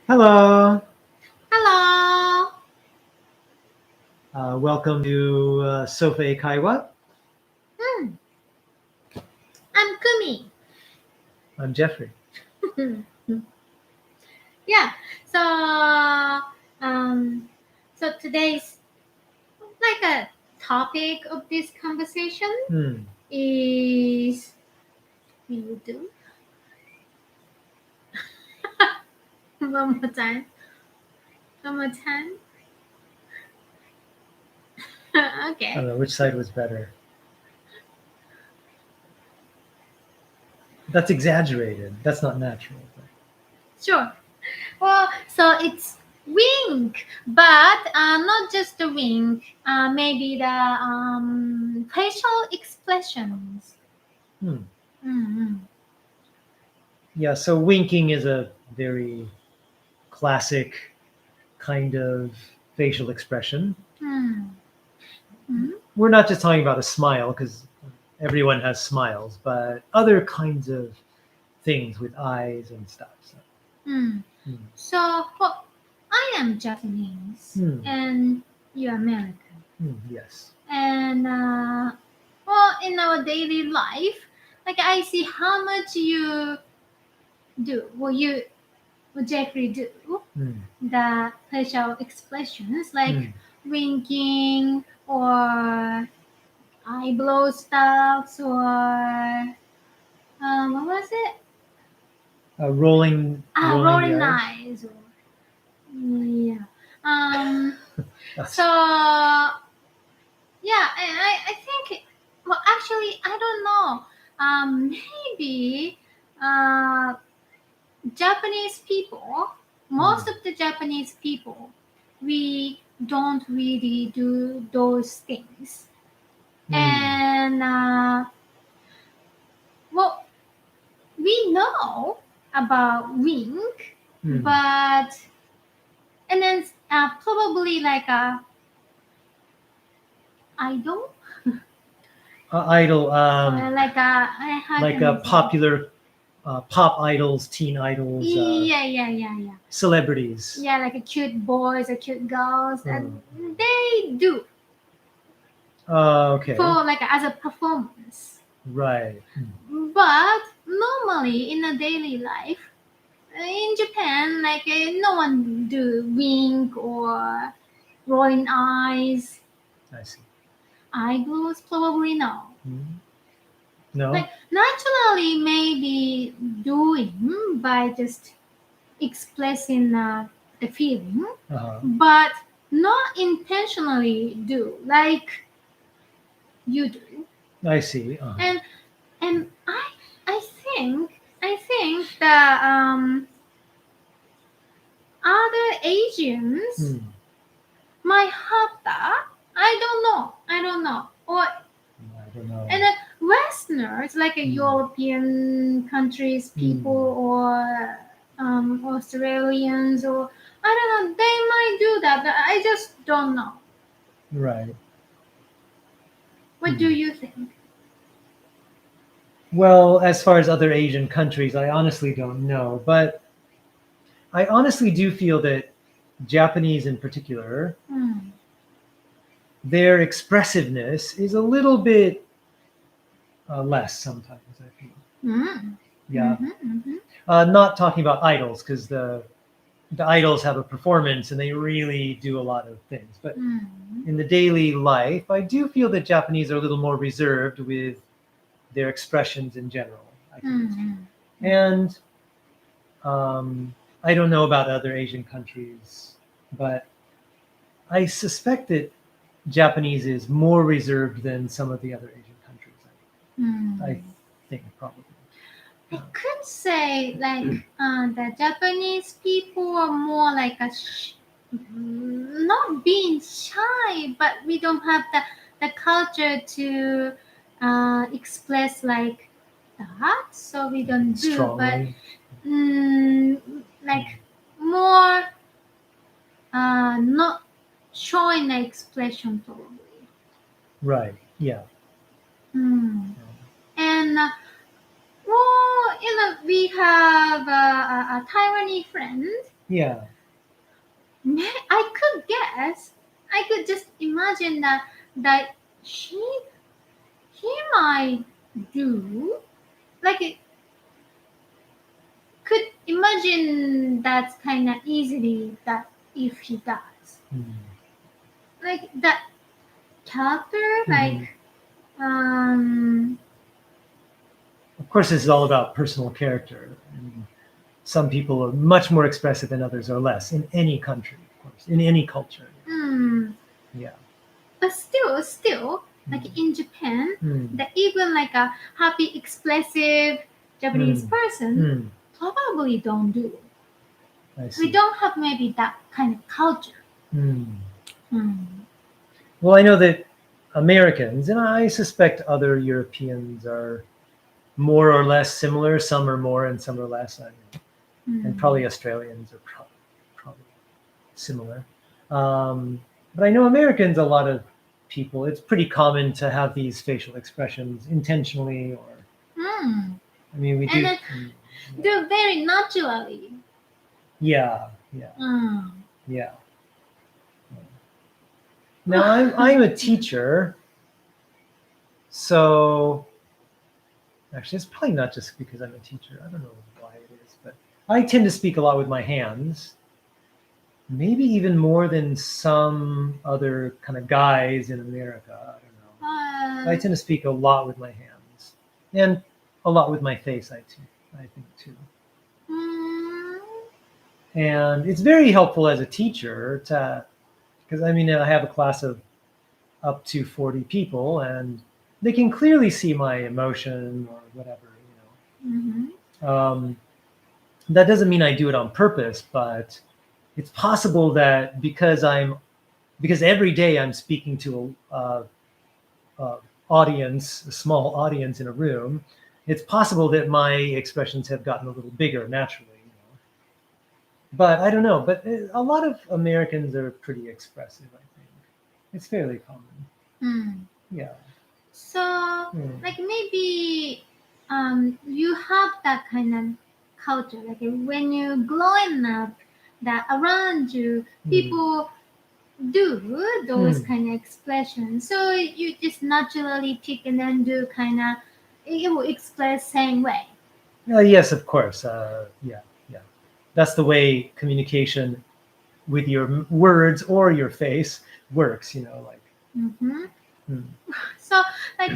Hello. Hello. Welcome to Sofa Eikaiwa. Hmm. I'm Kumi. I'm Jeffrey. Yeah. So, um, so today's like a topic of this conversation Hmm. is we will do one more time. One more time. I Okay. don't know which side was better. That's exaggerated. That's not natural. Sure. Well, so it's wink, but not just the wink. Maybe the facial expressions. Hmm. Mm-hmm. Yeah. So winking is a very classic kind of facial expression. Mm-hmm. We're not just talking about a smile because everyone has smiles, but other kinds of things with eyes and stuff. So. Mm. Hmm. So, well, I am Japanese Hmm. and you're American. Yes. And, well, in our daily life, like I see how much you do, what Jeffrey do, Hmm. the facial expressions like Hmm. winking or eyebrow stuffs or, what was it? Rolling the Rolling eyes. eyes. Or, yeah. That's- So yeah, I think. Well, actually, I don't know. Maybe uh, Japanese people, most of the Japanese people, we don't really do those things. Hmm. And well, we know about wink, Hmm. but and then probably like a idol. Idol, Like I had like an a example. popular pop idols, teen idols, Yeah. celebrities. Yeah, like a cute boys or cute girls, Hmm. and they do Okay, for like as a performance. right. Hmm. But normally in a daily life, in Japan, like no one do wink or rolling eyes, I see. eyebrows probably no. Hmm. No. Like naturally maybe doing by just expressing the feeling, Uh-huh. but not intentionally do like you do. I see. Uh-huh. And and I think that other Asians Hmm. might have that. I don't know. Or I don't know. and Westerners like a Hmm. European countries people Hmm. or Australians or I don't know. They might do that. But I just don't know. Right. What do Hmm. you think? Well, as far as other Asian countries, I honestly don't know, but I honestly do feel that Japanese in particular, Hmm. their expressiveness is a little bit less sometimes, I feel. Mm. Yeah. Mm-hmm, mm-hmm. Not talking about idols because the idols have a performance and they really do a lot of things. But Mm. in the daily life, I do feel that Japanese are a little more reserved with their expressions in general, I think. Mm. And I don't know about other Asian countries, but I suspect that Japanese is more reserved than some of the other Asian countries. I Mm. think probably. I could say like the Japanese people are more like not being shy, but we don't have the culture to express like that, so we don't do. But Strongly. like more not showing the expression probably. Right. Yeah. Hmm. And well, we have a Taiwanese friend. Yeah. I could guess. I could just imagine that he might do like could imagine that kind of easily that if he does Mm. like that character Mhm. um Of course, this is all about personal character. And some people are much more expressive and others are less in any country, of course, in any culture. Yeah. but still like Mm. in Japan Mm. that even like a happy expressive Japanese person Mm. probably don't do. I see. We don't have maybe that kind of culture. Mm. Mm. Well, I know that Americans, and I suspect other Europeans, are more or less similar. Some are more and some are less. And probably Australians are probably similar. But I know Americans, a lot of people, it's pretty common to have these facial expressions intentionally, or I mean, we And do. then do very naturally. Yeah, yeah, Mm. yeah. Now I'm a teacher, so actually it's probably not just because I'm a teacher. I don't know why it is, but I tend to speak a lot with my hands. Maybe even more than some other kind of guys in America. I don't know. I tend to speak a lot with my hands and a lot with my face. I think too. And it's very helpful as a teacher to, because I mean I have a class of up to 40 people, and they can clearly see my emotion or whatever. That doesn't mean I do it on purpose, but it's possible that because every day I'm speaking to a audience, a small audience in a room, it's possible that my expressions have gotten a little bigger naturally. But I don't know. But a lot of Americans are pretty expressive. I think it's fairly common. Yeah. So like maybe you have that kind of culture like when you growing up that around you people do those kind of expressions so you just naturally pick and then do kind of it will express same way. Yes, of course. Yeah. That's the way communication with your words or your face works. So like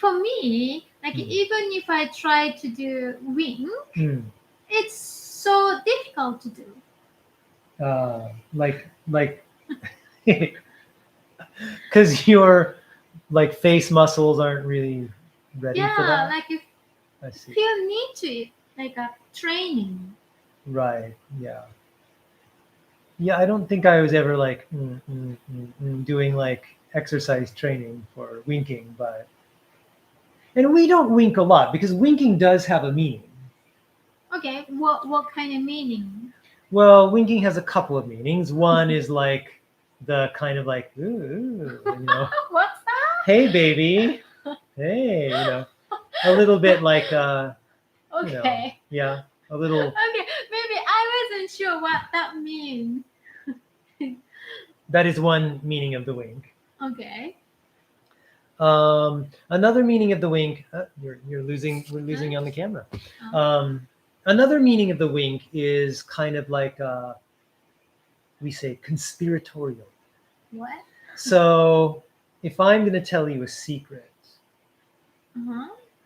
for me like even if I try to do wing it's so difficult to do. Like because your like face muscles aren't really ready for that. Like if I see. you need to like a training. Right. Yeah. Yeah. I don't think I was ever like doing like exercise training for winking, and we don't wink a lot because winking does have a meaning. Okay, what kind of meaning? Well, winking has a couple of meanings. One is like the kind of like, ooh, What's that? hey, baby, hey, a little bit like, Okay. Yeah, a little. Okay, maybe I wasn't sure what that means. That is one meaning of the wink. Okay. Another meaning of the wink. We're losing on the camera. Another meaning of the wink is kind of like we say conspiratorial. What? So if I'm going to tell you a secret,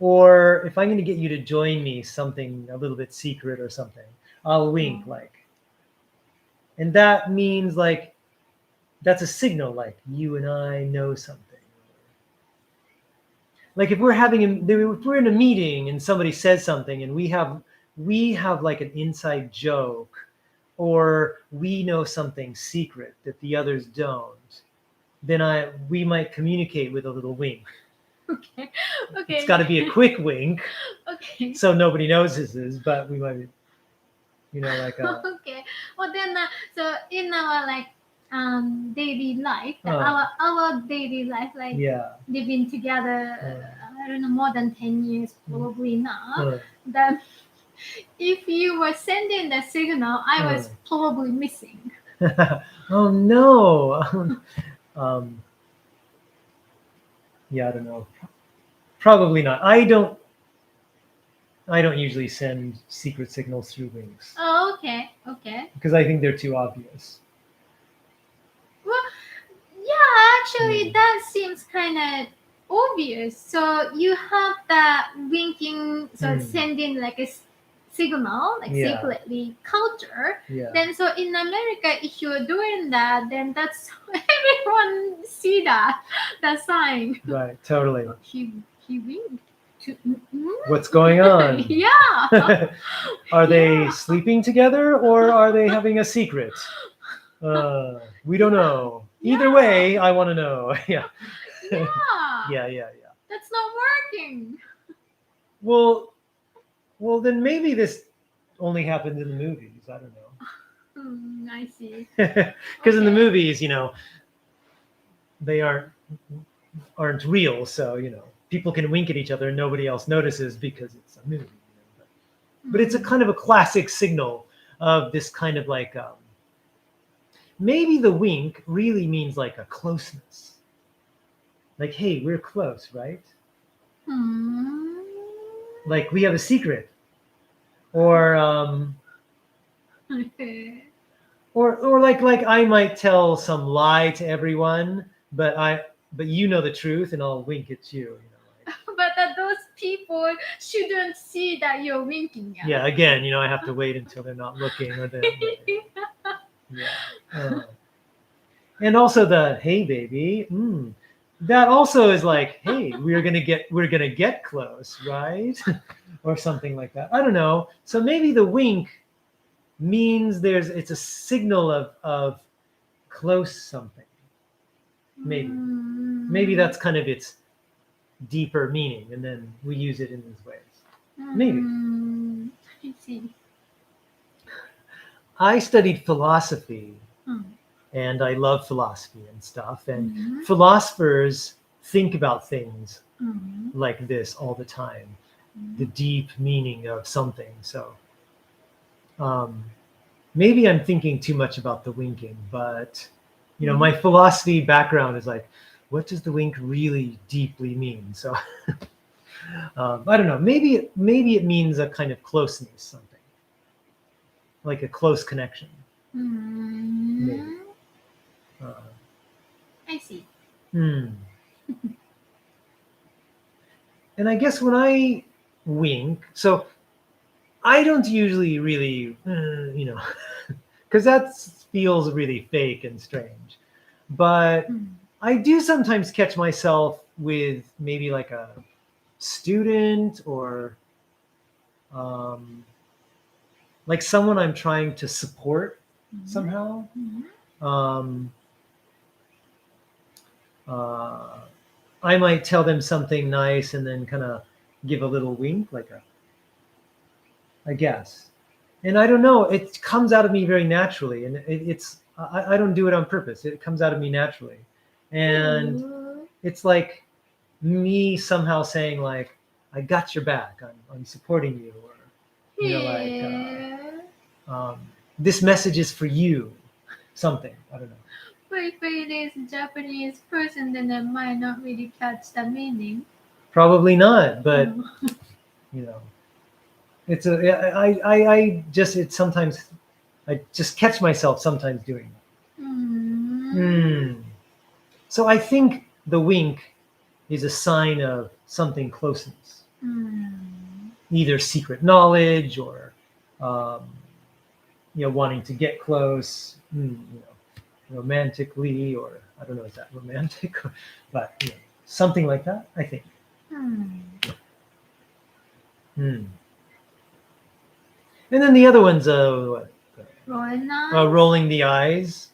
or if I'm going to get you to join me something a little bit secret or something, I'll wink and that means like that's a signal like you and I know something. Like if we're in a meeting and somebody says something and we have like an inside joke, or we know something secret that the others don't, then we might communicate with a little wink. Okay. It's got to be a quick wink. Okay. So nobody knows this is, but we might, like a. Okay. Well then, so in our like daily life, our daily life, like living together, I don't know, more than 10 years, probably not. Uh, That if you were sending the signal, I was probably missing. oh no. Yeah, I don't know. Probably not. I don't usually send secret signals through winks Oh, okay, okay. because I think they're too obvious. Well, yeah, actually, Mm. that seems kind of obvious. So you have that winking, so sending like a signal, like Yeah. secretly culture. Yeah. Then so in America, if you're doing that, then that's everyone see that sign. Right. Totally. He winked. What's going on? Yeah. Are they Yeah. sleeping together or are they having a secret? We don't know. Either Yeah. way, I want to know. Yeah. Yeah. Yeah. That's not working. Well, then maybe this only happened in the movies. I don't know. I see. Because in the Okay. movies, they aren't real, so people can wink at each other and nobody else notices because it's a movie. But it's a kind of a classic signal of this kind of like maybe the wink really means like a closeness. Like, hey, we're close, right? Hmm. Like we have a secret, or or like I might tell some lie to everyone, but you know the truth, and I'll wink at you. But those people shouldn't see that you're winking at. Yeah, again, I have to wait until they're not looking, or yeah. And also the hey baby, that also is like, hey, we're gonna get close, right? Or something like that. I don't know. So maybe the wink means it's a signal of close something. Maybe that's kind of its deeper meaning, and then we use it in these ways. Maybe. I see. I studied philosophy, Hmm. and I love philosophy and stuff. And philosophers think about things like this all the time, the deep meaning of something. So maybe I'm thinking too much about the winking, but my philosophy background is like, what does the wink really deeply mean? So I don't know. Maybe it means a kind of closeness, something like a close connection. Maybe. I see. And I guess when I wink, so I don't usually really, because that feels really fake and strange. But I do sometimes catch myself with maybe like a student or like someone I'm trying to support somehow. I might tell them something nice and then kind of give a little wink, I guess. And I don't know, it comes out of me very naturally, and I don't do it on purpose. It comes out of me naturally, and it's like me somehow saying like, I got your back, I'm supporting you, or this message is for you, something, I don't know. But if it is a Japanese person, then I might not really catch the meaning. Probably not, but it's I just sometimes I just catch myself sometimes doing that. So I think the wink is a sign of something closeness, either secret knowledge or wanting to get close, romantically, or I don't know, is that romantic? But something like that, I think. And then the other one's rolling the eyes.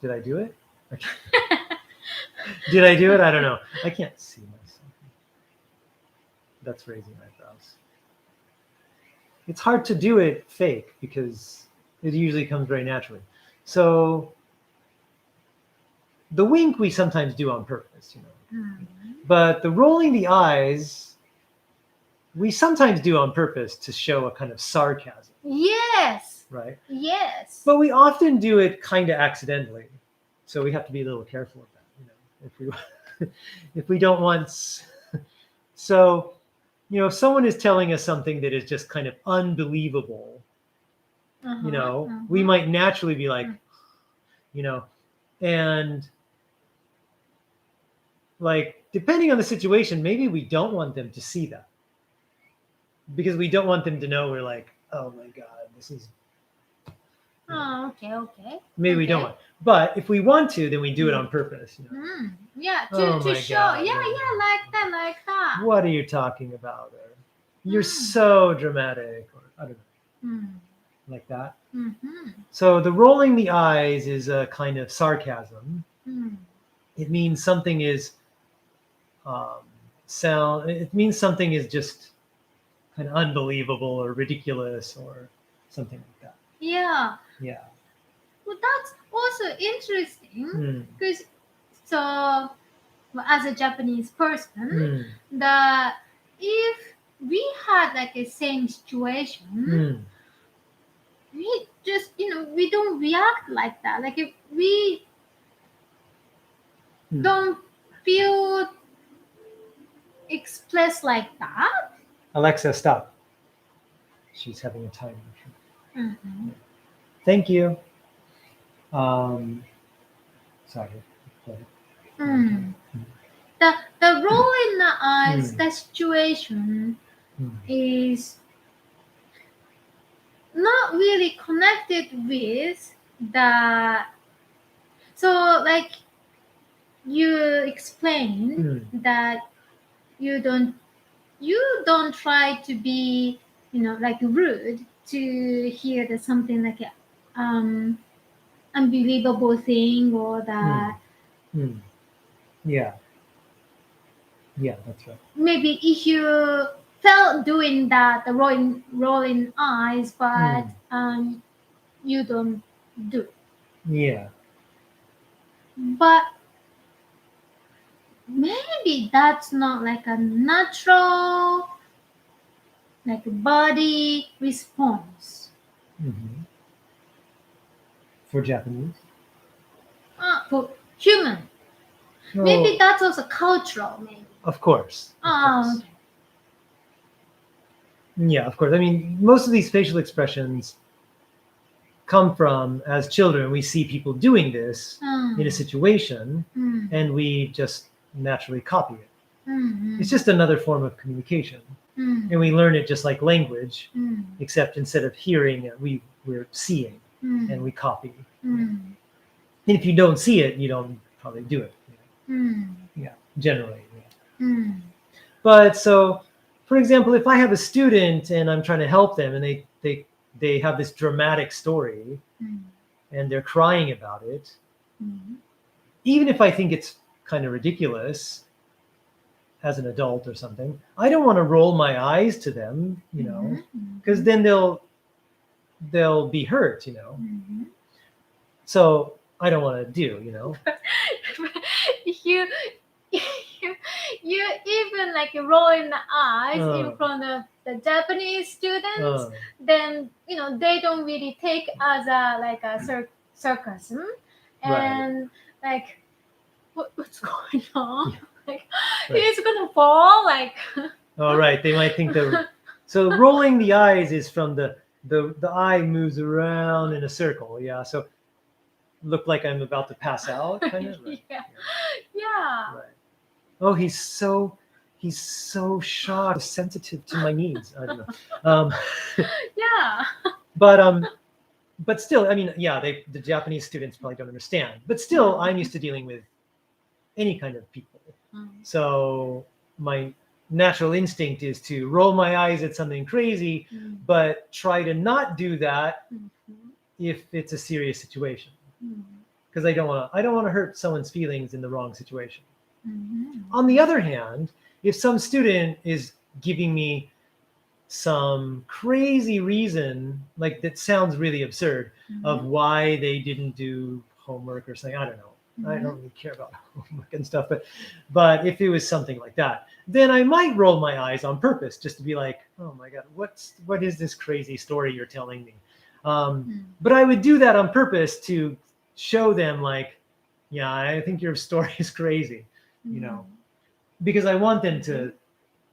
Did I do it? Did I do it? I don't know. I can't see myself. That's raising eyebrows. It's hard to do it fake because it usually comes very naturally. So The wink we sometimes do on purpose, you know. Mm. But the rolling the eyes, we sometimes do on purpose to show a kind of sarcasm, Yes. right? Yes. But we often do it kind of accidentally, so we have to be a little careful of that, you know, if we if we don't want. So, you know, if someone is telling us something that is just kind of unbelievable, you know, we might naturally be like, you know, and like depending on the situation, maybe we don't want them to see that because we don't want them to know we're like, oh my god, this is. Oh, okay, okay. Maybe we don't want. But if we want to, then we do it on purpose. You know? Mm. Yeah, Oh to my show. God, Yeah, yeah. yeah, like that. What are you talking about? Or, you're so dramatic, or I don't know, Mm. like that. Mm-hmm. So the rolling the eyes is a kind of sarcasm. Mm. It means something is sound. It means something is just kind of unbelievable or ridiculous or something like that. Yeah. Yeah. Well, that's also interesting Mm. because so well, as a Japanese person, Mm. that if we had like a same situation, Mm. we just we don't react like that. Like if we Mm. don't feel express like that. Alexa, stop. She's having a time. Mm-hmm. Thank you. Sorry. Mm. The role in the eyes, Mm. the situation Mm. is not really connected with the. So like you explained Mm. that you don't try to be like rude to hear that something like a unbelievable thing or that Mm. Yeah. Yeah, that's right. maybe if you felt doing that the rolling eyes but you don't do it. Yeah. But maybe that's not like a natural like body response Hmm. For Japanese. for human. So, Maybe that's also cultural maybe. of course. Of course. Okay. Yeah, of course. I mean, most of these facial expressions come from as children. We see people doing this in a situation, and we just naturally copy it. It's just another form of communication, and we learn it just like language, except instead of hearing it, we're seeing, and we copy. And if you don't see it, you don't probably do it. Yeah, generally. Yeah. But so, for example, if I have a student and I'm trying to help them, and they have this dramatic story, and they're crying about it, even if I think it's kind of ridiculous as an adult or something, I don't want to roll my eyes to them, you know, because then they'll be hurt, you know. So I don't want to do, you know. you you even like rolling the eyes in front of the Japanese students, then they don't really take as a like a sarcasm, and like what's going on? Like he's gonna fall, like. Oh, right. They might think so rolling the eyes is from the eye moves around in a circle. Yeah. So look like I'm about to pass out, kind of. Right. Yeah. Right. Oh, he's so shocked, sensitive to my needs. I don't know. Yeah. But still, I mean, yeah, the Japanese students probably don't understand. But still, I'm used to dealing with any kind of people. So my natural instinct is to roll my eyes at something crazy, but try to not do that if it's a serious situation, because I don't want to hurt someone's feelings in the wrong situation. On the other hand, if some student is giving me some crazy reason, like that sounds really absurd, of why they didn't do homework or something, I don't know, I don't really care about homework and stuff, but if it was something like that, then I might roll my eyes on purpose just to be like, oh my god, what is this crazy story you're telling me? But I would do that on purpose to show them like, yeah, I think your story is crazy, you know, because I want them to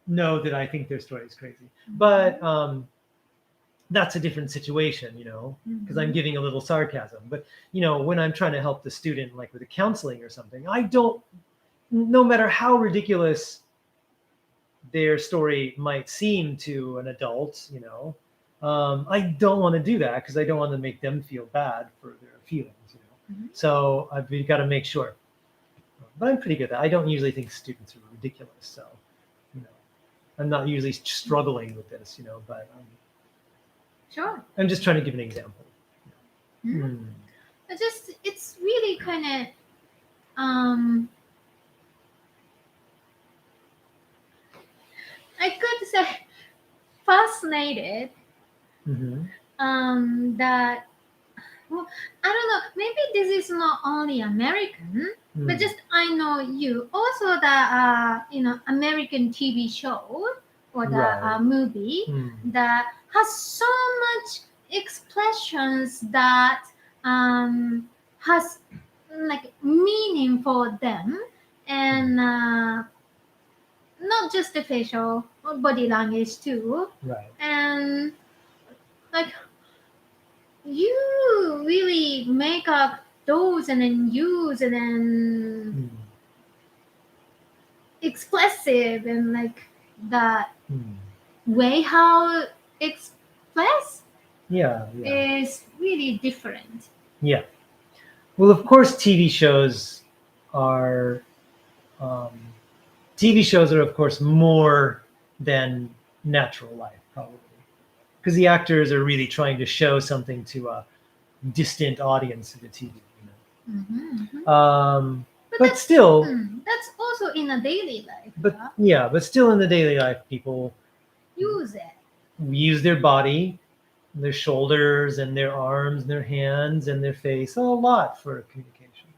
know that I think their story is crazy. But that's a different situation, you know, because I'm giving a little sarcasm. But, you know, when I'm trying to help the student, like with a counseling or something, I don't, no matter how ridiculous their story might seem to an adult, you know, I don't want to do that because I don't want to make them feel bad for their feelings, you know. So I've got to make sure. But I'm pretty good at that. I don't usually think students are ridiculous. So, you know, I'm not usually struggling with this, you know, but Sure. I'm just trying to give an example. It's really kind of I could say fascinated that, well, I don't know, maybe this is not only American, but just I know you also the you know, American TV show or the movie that has so much expressions that has like meaning for them, and not just the facial or body language too. Right. And like you really make up those and then use and then expressive and like that way how express is really different. Yeah. Well, of course, TV shows are of course more than natural life, probably, because the actors are really trying to show something to a distant audience of the TV. You know? But still, that's also in a daily life. But still in the daily life, people use their body, their shoulders and their arms and their hands and their face a lot for communication.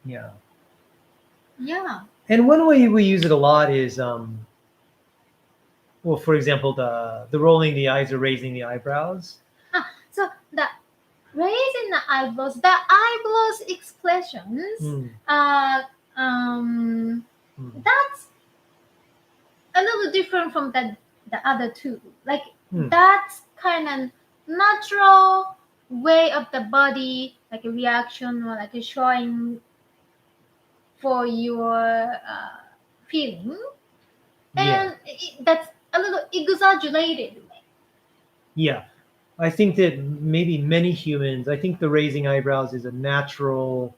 Yeah. And one way we use it a lot is, well, for example, the rolling the eyes or raising the eyebrows. So the raising the eyebrows expressions, that's a little different from the other two. Like that's kind of natural way of the body, like a reaction or like a showing for your feeling, and that's a little exaggerated way. Yeah, I think that maybe many humans, I think the raising eyebrows is a natural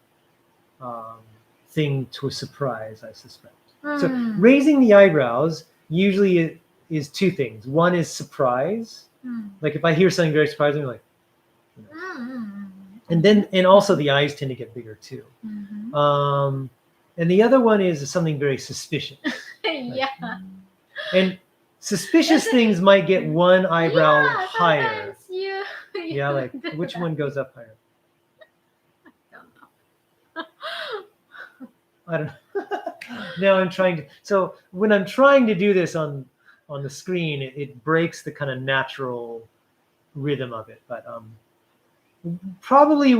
thing to a surprise, I suspect. So raising the eyebrows usually is two things. One is surprise. Like if I hear something very surprising, like, you know. And also the eyes tend to get bigger too. And the other one is something very suspicious. And suspicious things might get one eyebrow higher. Yeah, like which one goes up higher? I don't know. Now I'm trying to. So when I'm trying to do this on the screen, it breaks the kind of natural rhythm of it. But probably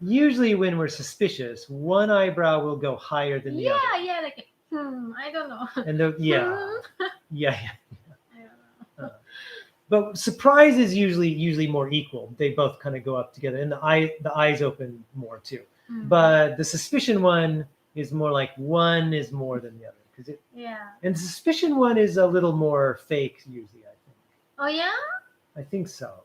usually when we're suspicious, one eyebrow will go higher than the other. Yeah, like I don't know. And yeah. But surprise is usually more equal. They both kind of go up together, and the eyes open more too. But the suspicion one is more like one is more than the other, because and the suspicion one is a little more fake usually, I think. Oh yeah? I think so.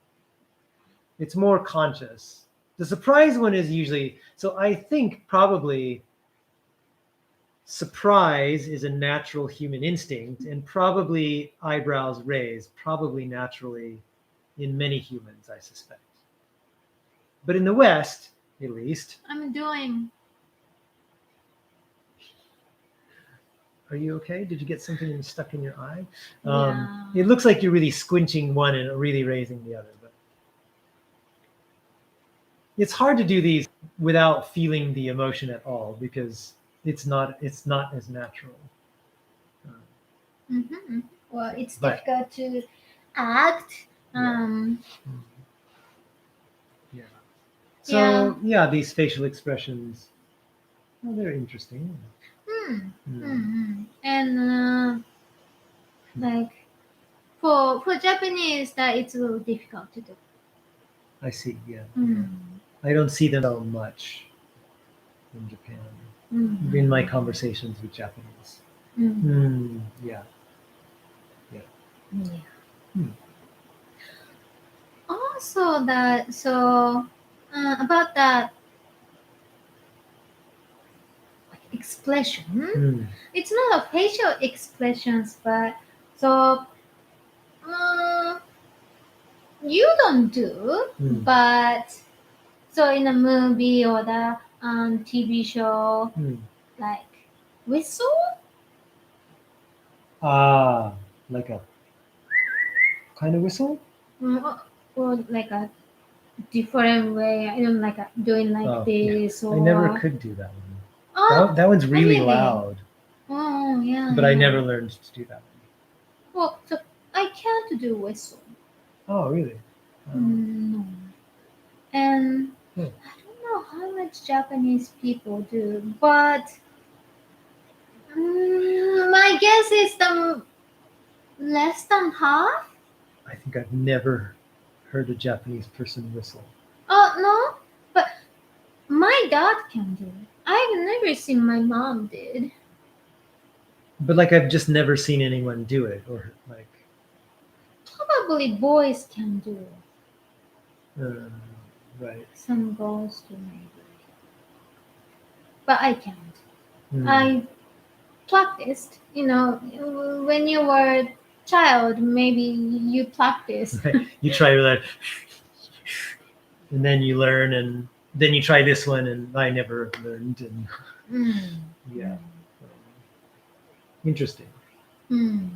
It's more conscious. The surprise one is usually, so I think probably surprise is a natural human instinct, and probably eyebrows raised, probably naturally in many humans, I suspect. But in the West, at least. I'm doing. Are you okay? Did you get something stuck in your eye? It looks like you're really squinching one and really raising the other. But it's hard to do these without feeling the emotion at all because it's not as natural. Mm-hmm. Well, it's But difficult to act. yeah. Yeah. Yeah. So yeah, these facial expressions, well, they're interesting. Mm. Mm. Mm-hmm. And like for Japanese, that it's a little difficult to do. I see. Yeah. Mm. I don't see them so much in Japan Mm. in my conversations with Japanese. Mm. Yeah. Yeah. Yeah. Hmm. Also, that so about that expression. Hmm. It's not a facial expressions, but so uh, you don't do, Hmm. but so in a movie or the TV show, Hmm. like whistle, Ah, like a kind of whistle. or like a different way. I don't like doing like Oh, yeah. this I never or could do that one. oh, That one's really really? loud, Oh yeah, but I yeah. never learned to do that one. Well, so I can't do whistle. Oh, really? No. And Hmm. I don't know how much Japanese people do, but my guess is the less than half. I think I've never heard a Japanese person whistle. Oh no, but my dad can do it. I've never seen my mom did. But like I've just never seen anyone do it, or like, Probably boys can do it. uh, right? Some girls do maybe, but I can't. Hmm. I practiced. When you were a child, maybe you practiced. Right. You try that, and then you learn, and then you try this one, and I never learned, and Mm. yeah, interesting. Mm.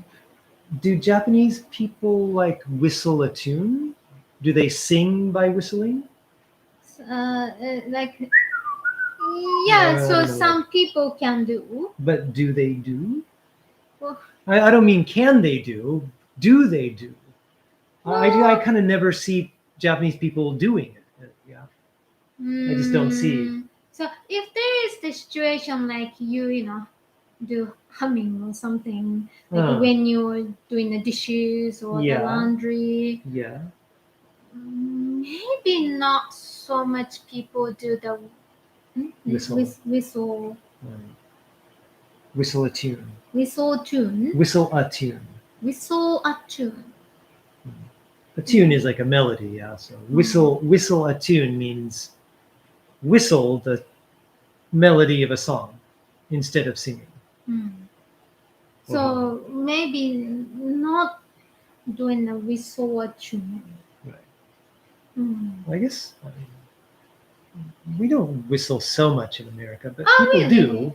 Do Japanese people like whistle a tune? Do they sing by whistling? Like yeah, I so don't know. some people can do. But do they do? Well, I don't mean can they do. Do they do? I well, kind of never see Japanese people doing it. Yeah, I just don't see. so if there is the situation like do humming or something, like Uh, when you're doing the dishes or the yeah, laundry, yeah. maybe not so much people do the Whistle. whistle Right. Whistle a tune. whistle tune, Whistle a tune. whistle a tune. A tune is like a melody, yeah. So whistle a tune means whistle the melody of a song instead of singing. Mm. Or humming. So maybe not doing a whistle a tune. Right. Mm. Well, I guess we don't whistle so much in America, but Oh, people really? do,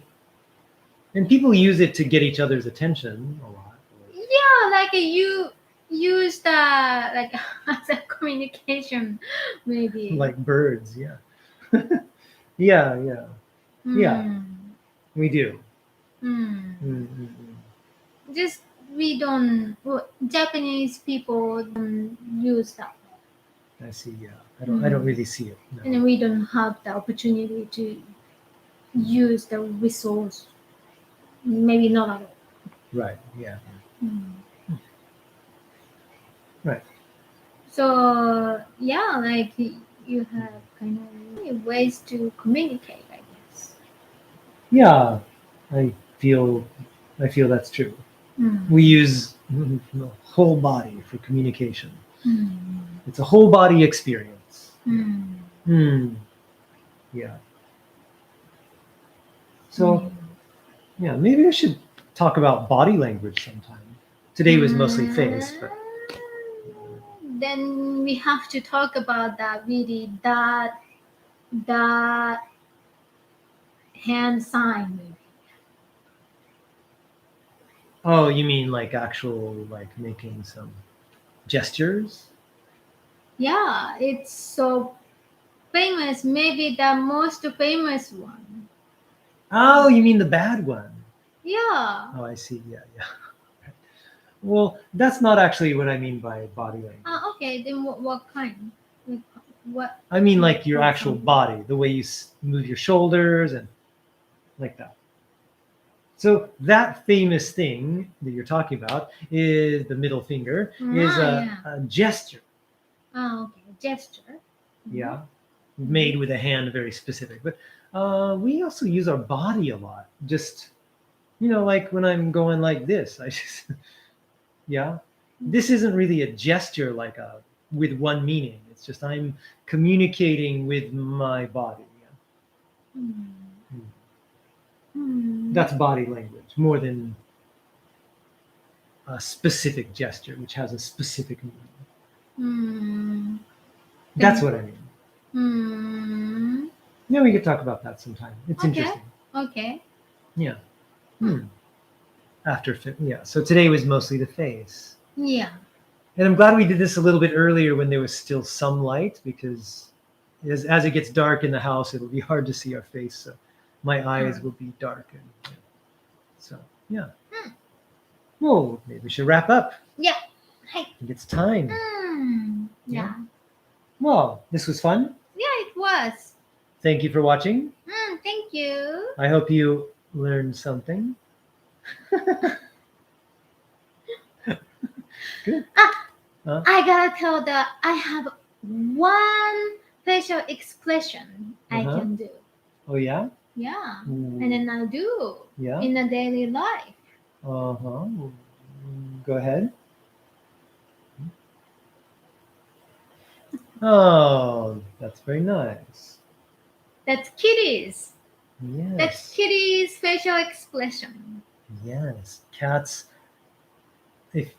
and people use it to get each other's attention a lot. Yeah, like you use the like as a communication, maybe. Like birds, yeah. Yeah, yeah, yeah. Mm. We do. Mm. Mm. Just we don't. Well, Japanese people don't use that, I see. Yeah, I don't really see it. No. and we don't have the opportunity to use the whistles. Maybe not at all. Right. Yeah. Mm. Right. So yeah, like you have kind of ways to communicate, I guess. Yeah, I feel. I feel that's true. Mm. We use the whole body for communication. Mm. It's a whole body experience. Mm. Hmm. Yeah. So, yeah, maybe I should talk about body language sometime. Today was mostly face, but Then we have to talk about that really that hand sign maybe. oh, you mean like actual like making some gestures? Yeah, it's so famous, maybe the most famous one. Oh, you mean the bad one? Yeah. Oh, I see. Yeah, yeah. Well, that's not actually what I mean by body language. Okay, then what kind? What? I mean like your For actual example. body, the way you move your shoulders and like that. So that famous thing that you're talking about is the middle finger, is Yeah. a gesture. Okay, gesture. Yeah, made with a hand, very specific. But we also use our body a lot. Just like when I'm going like this, I just yeah. This isn't really a gesture like a with one meaning. It's just I'm communicating with my body. Yeah. That's body language more than a specific gesture, which has a specific meaning. That's what I mean. Yeah, we could talk about that sometime. It's interesting. Okay. Yeah. So today was mostly the face. Yeah. And I'm glad we did this a little bit earlier when there was still some light, because as it gets dark in the house, it'll be hard to see our face. So my eyes will be darkened. So, yeah. Well, maybe we should wrap up. Yeah. I think it's time. Yeah. Well, this was fun. Yeah, it was. Thank you for watching. Thank you. I hope you learned something. Good. I gotta tell that I have one facial expression I can do. Oh, yeah? Yeah. Ooh. And then I'll do Yeah. in a daily life. Uh-huh. Go ahead. Oh, that's very nice. That's kitties. Yes. That's kitties' facial expression. Yes. Cats. If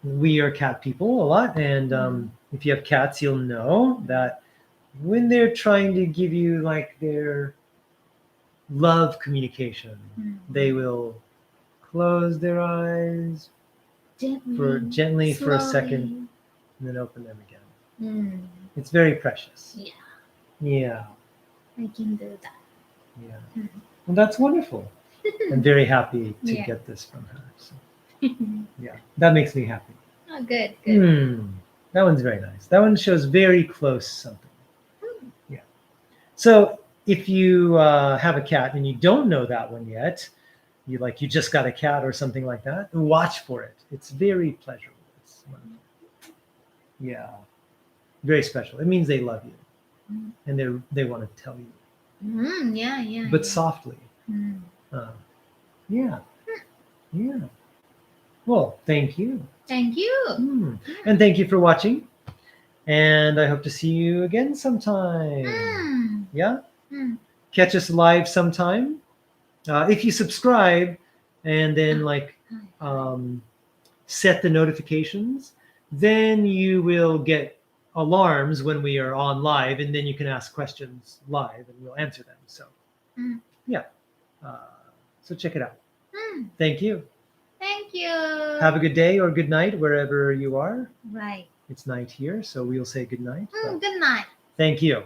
we are cat people a lot, and if you have cats, you'll know that when they're trying to give you like their love communication, they will close their eyes gently for a second, and then open them again. It's very precious. Yeah. Yeah. I can do that. Yeah. Well, that's wonderful. I'm very happy to Yeah. get this from her. So, yeah, that makes me happy. Oh, good. Good. That one's very nice. That one shows very close something. Yeah. So if you have a cat and you don't know that one yet, you just got a cat or something like that, watch for it. It's very pleasurable. It's wonderful. Yeah. Very special. It means they love you, and they want to tell you. Yeah. But softly. Yeah. Yeah. Well, thank you. Thank you. And thank you for watching. And I hope to see you again sometime. Yeah? Catch us live sometime. If you subscribe and then set the notifications, then you will get alarms when we are on live, and then you can ask questions live and we'll answer them. So, yeah. So check it out. Thank you. Thank you. Have a good day or good night wherever you are. Right. It's night here, so we'll say good night. Good night. Thank you.